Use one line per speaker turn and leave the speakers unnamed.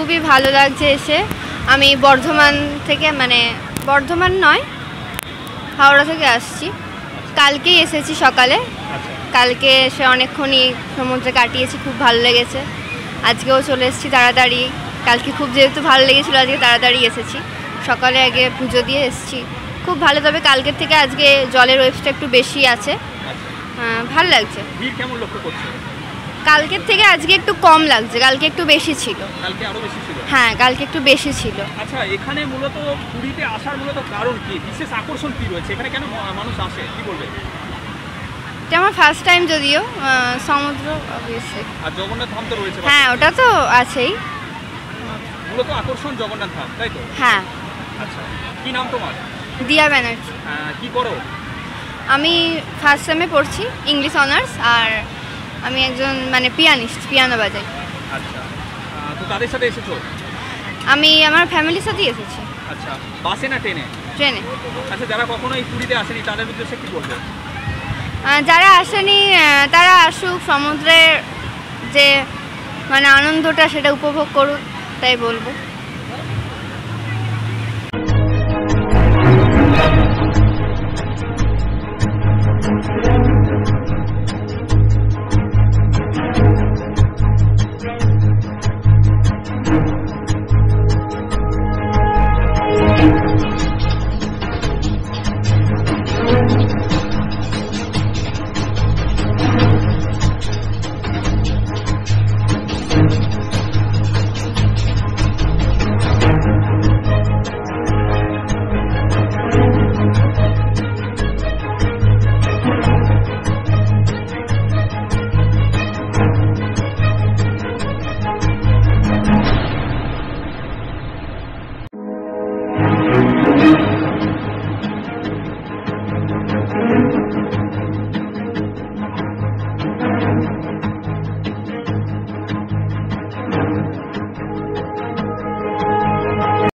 খুবই ভালো লাগছে এসে। আমি বর্ধমান থেকে, মানে বর্ধমান নয়, হাওড়া থেকে আসছি। কালকেই এসেছি সকালে। কালকে এসে অনেকক্ষণই সমুদ্রে কাটিয়েছি, খুব ভালো লেগেছে। আজকেও চলে এসেছি তাড়াতাড়ি। কালকে খুব যেহেতু ভালো লেগেছিলো, আজকে তাড়াতাড়ি এসেছি। সকালে আগে পুজো দিয়ে এসেছি, খুব ভালো। তবে কালকের থেকে আজকে জলের ওয়েভটা একটু বেশি আছে, ভালো লাগছে।
কেমন লক্ষ্য করছো?
কালকের থেকে আজকে একটু কম লাগছে, কালকে একটু বেশি ছিল।
কালকে আরো বেশি ছিল? হ্যাঁ,
কালকে একটু বেশি ছিল।
আচ্ছা, এখানে মূলত পুরীতে আসার মূলত কারণ কি, বিশেষ আকর্ষণ কি রয়েছে এখানে, কেন মানুষ আসে, কি বলবে?
এটা আমার ফার্স্ট টাইম, যদিও সমুদ্র অবভিয়াসলি।
আর জগন্নাথ ধাম তো রয়েছে?
হ্যাঁ, ওটা তো আছেই।
মূলত আকর্ষণ জগন্নাথ ধাম, তাই তো?
হ্যাঁ।
আচ্ছা, কি নাম তোমার?
দিয়া ব্যানার্জি।
কি করো?
আমি ফার্স্ট সেমে পড়ছি, ইংলিশ অনার্স। আর আমি একজন মানে পিয়ানিস্ট, পিয়ানো বাজাই।
আচ্ছা, তো তাদের সাথে এসেছো?
আমি আমার ফ্যামিলির সাথেই এসেছি।
আচ্ছা, বাসে না ট্রেনে?
ট্রেনে।
আচ্ছা, যারা কখনো এই পুরীতে আসেনি তাদের উদ্দেশ্যে কি বলবে?
যারা আসেনি তারা আসুক, সমুদ্রের যে মানে আনন্দটা সেটা উপভোগ করুক, তাই বলবো।